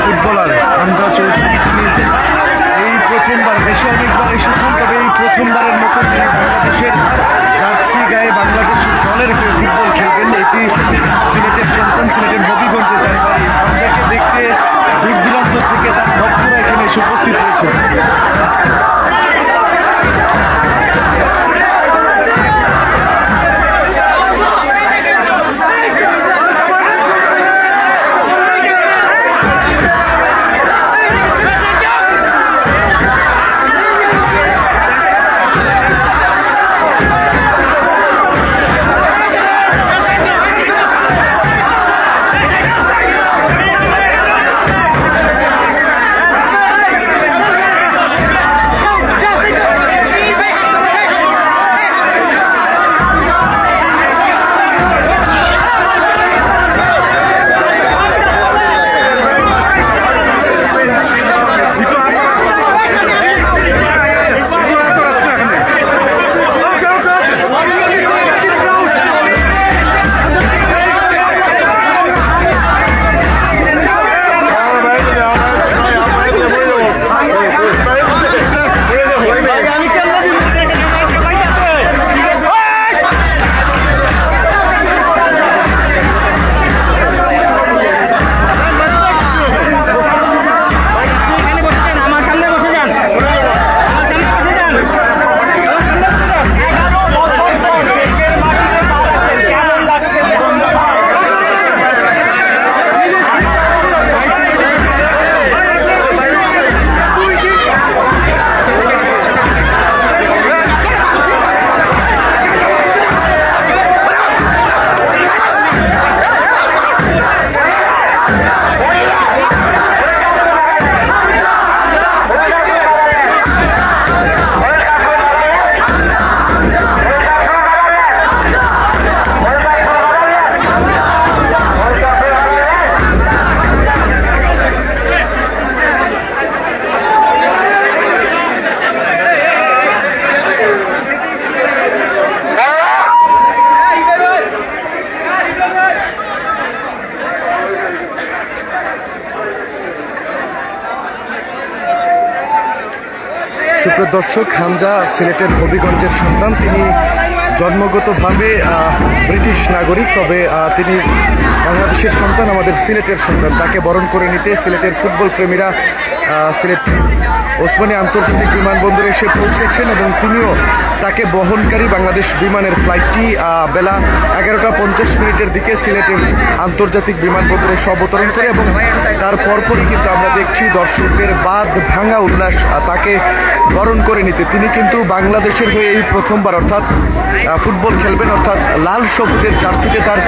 Footballer Hamza Chowdhury তিনি এই প্রথমবার, দেশে অনেকবার এসেছেন, তবে এই প্রথমবারের মতো তিনি বাংলাদেশের জার্সি গায়ে বাংলাদেশের দলের হয়ে ফুটবল খেলবেন। এটি সিলেটের সন্তান, সিলেটের হবিগঞ্জে তার বাড়ি। হামজাকে দেখতে দূর দূরান্ত থেকে তার ভক্তরা এখানে এসে উপস্থিত হয়েছে। সুপ্রিয় দর্শক, হামজা সিলেটের হবিগঞ্জের সন্তান। তিনি জন্মগতভাবে ব্রিটিশ নাগরিক, তবে তিনি বাংলাদেশের সন্তান, আমাদের সিলেটের সন্তান। তাকে বরণ করে নিতে সিলেটের ফুটবল প্রেমীরা সিলেট ওসমানী আন্তর্জাতিক বিমানবন্দরে এসে পৌঁছেছেন এবং তিনিও তাকে বহনকারী বাংলাদেশ বিমানের ফ্লাইটটি বেলা 11টা 50 দিকে সিলেটের আন্তর্জাতিক বিমানবন্দরে অবতরণ করে এবং তার পরপরই কিন্তু আমরা দেখছি দর্শকদের বাঁধ ভাঙা উল্লাস তাকে বরণ করে নিতে। তিনি কিন্তু বাংলাদেশের হয়ে এই প্রথমবার অর্থাৎ ফুটবল খেলবেন, অর্থাৎ লাল সবুজের জার্সিতে তার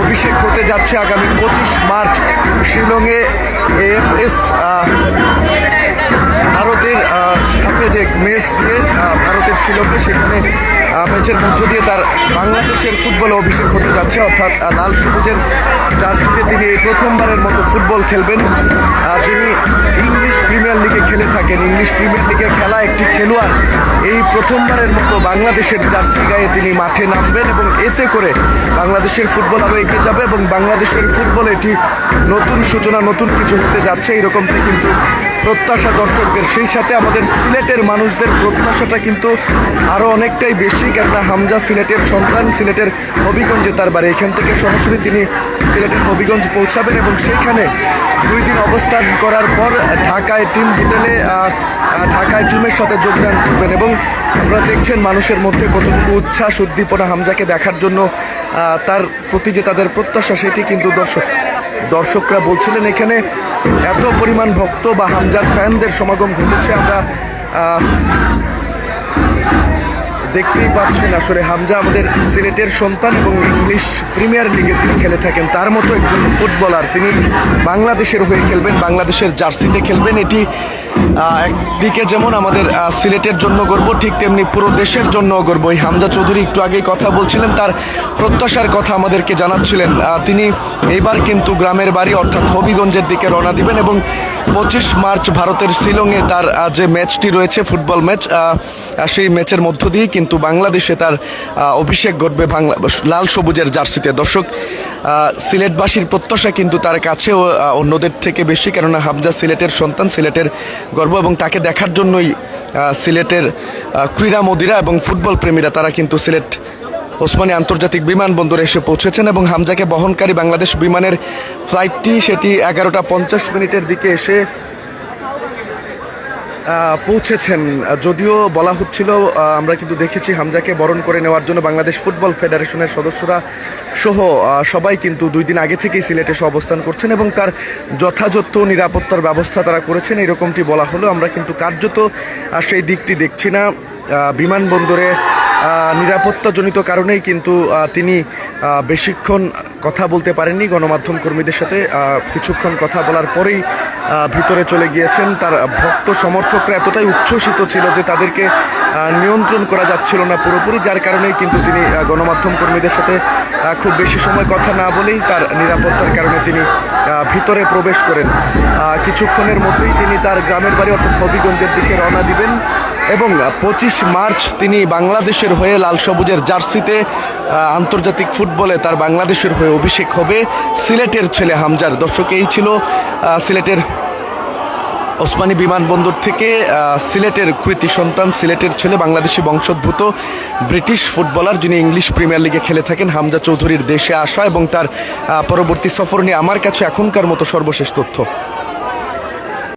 অভিষেক হতে যাচ্ছে আগামী 25 মার্চ শিলংয়ে AFS ভারতের সাথে যে ম্যাচ দিয়ে ভারতের শিলংয়ে, সেখানে ম্যাচের মধ্য দিয়ে তার বাংলাদেশের ফুটবলে অভিষেক হতে যাচ্ছে, অর্থাৎ লাল সবুজের জার্সিতে তিনি এই প্রথমবারের মতো ফুটবল খেলবেন। যিনি ইংলিশ প্রিমিয়ার লিগে খেলে থাকেন, ইংলিশ প্রিমিয়ার লিগে খেলা একটি খেলোয়াড় এই প্রথমবারের মতো বাংলাদেশের জার্সি গায়ে তিনি মাঠে নামবেন এবং এতে করে বাংলাদেশের ফুটবল আরও এগিয়ে যাবে এবং বাংলাদেশের ফুটবলে এটি নতুন সূচনা, নতুন কিছু হতে যাচ্ছে, এইরকমটি কিন্তু প্রত্যাশা দর্শকদের। সেই সাথে আমাদের সিলেটের মানুষদের প্রত্যাশাটা কিন্তু আরও অনেকটাই বেশি, কেননা হামজা সিলেটের সন্তান, সিলেটের হবিগঞ্জে তার বাড়ি। এখান থেকে সরাসরি তিনি সিলেটের হবিগঞ্জ পৌঁছাবেন এবং সেইখানে 2 দিন অবস্থান করার পর ঢাকায় টিম হোটেলে ঢাকায় টিমের সাথে যোগদান করবেন এবং আপনারা দেখছেন মানুষের মধ্যে কতটুকু উচ্ছ্বাস, উদ্দীপনা হামজাকে দেখার জন্য, তার প্রতি যে তাদের প্রত্যাশা, সেটি কিন্তু দর্শকরা বলছিলেন। এখানে এত পরিমাণ ভক্ত বা হামজার ফ্যানদের সমাগম ঘটেছে, আমরা দেখতেই পাচ্ছেন। আসলে হামজা আমাদের সিলেটের সন্তান এবং ইংলিশ প্রিমিয়ার লিগে তিনি খেলে থাকেন। তার মতো একজন ফুটবলার, তিনি বাংলাদেশের হয়ে খেলবেন, বাংলাদেশের জার্সিতে খেলবেন। এটি একদিকে যেমন আমাদের সিলেটের জন্য গর্ব, ঠিক তেমনি পুরো দেশের জন্য গর্ব। এই হামজা চৌধুরী একটু আগেই কথা বলছিলেন, তার প্রত্যাশার কথা আমাদেরকে জানাচ্ছিলেন। তিনি এইবার কিন্তু গ্রামের বাড়ি অর্থাৎ হবিগঞ্জের দিকে রওনা দিবেন এবং 25 মার্চ ভারতের শিলংয়ে তার যে ম্যাচটি রয়েছে ফুটবল ম্যাচ, সেই ম্যাচের মধ্য দিয়ে কিন্তু বাংলাদেশে তার অভিষেক ঘটবে বাংলা লাল সবুজের জার্সিতে। দর্শক, সিলেটবাসীর প্রত্যাশা কিন্তু তার কাছেও অন্যদের থেকে বেশি, কেননা হামজা সিলেটের সন্তান, সিলেটের গর্ব, এবং তাকে দেখার জন্যই সিলেটের ক্রীড়ামোদীরা এবং ফুটবল প্রেমীরা তারা কিন্তু সিলেট ওসমানী আন্তর্জাতিক বিমানবন্দরে এসে পৌঁছেছেন এবং হামজাকে বহনকারী বাংলাদেশ বিমানের ফ্লাইটটি সেটি 11টা 50 দিকে এসে পৌঁছেছেন। যদিও বলা হচ্ছিল, আমরা কিন্তু দেখেছি হামজাকে বরণ করে নেওয়ার জন্য বাংলাদেশ ফুটবল ফেডারেশনের সদস্যরা সহ সবাই কিন্তু 2 দিন আগে থেকেই সিলেটে এসে অবস্থান করছেন এবং তার যথাযথ নিরাপত্তার ব্যবস্থা তারা করেছেন, এরকমটি বলা হলো। আমরা কিন্তু কার্যত সেই দিকটি দেখছি না। বিমানবন্দরে নিরাপত্তাজনিত কারণেই কিন্তু তিনি বেশিক্ষণ কথা বলতে পারেননি গণমাধ্যম কর্মীদের সাথে। কিছুক্ষণ কথা বলার পরেই ভিতরে চলে গিয়েছেন। তার ভক্ত সমর্থকরা এতটাই উচ্ছ্বসিত ছিল যে তাদেরকে নিয়ন্ত্রণ করা যাচ্ছিল না পুরোপুরি, যার কারণেই কিন্তু তিনি গণমাধ্যম কর্মীদের সাথে খুব বেশি সময় কথা না বলেই তার নিরাপত্তার কারণে তিনি ভিতরে প্রবেশ করেন। কিছুক্ষণের মধ্যেই তিনি তার গ্রামের বাড়ি অর্থাৎ হবিগঞ্জের দিকে রওনা দিবেন এবং 25 মার্চ তিনি বাংলাদেশের হয়ে লাল সবুজের জার্সিতে আন্তর্জাতিক ফুটবলে তার বাংলাদেশের হয়ে অভিষেক হবে সিলেটের ছেলে হামজার। দর্শক, এই ছিল সিলেটের ওসমানী বিমানবন্দর থেকে সিলেটের কৃতি সন্তান, সিলেটের ছেলে, বাংলাদেশি বংশোদ্ভূত ব্রিটিশ ফুটবলার যিনি ইংলিশ প্রিমিয়ার লিগে খেলে থাকেন, হামজা চৌধুরীর দেশে আসা এবং তার পরবর্তী সফর নিয়ে আমার কাছে এখনকার মতো সর্বশেষ তথ্য।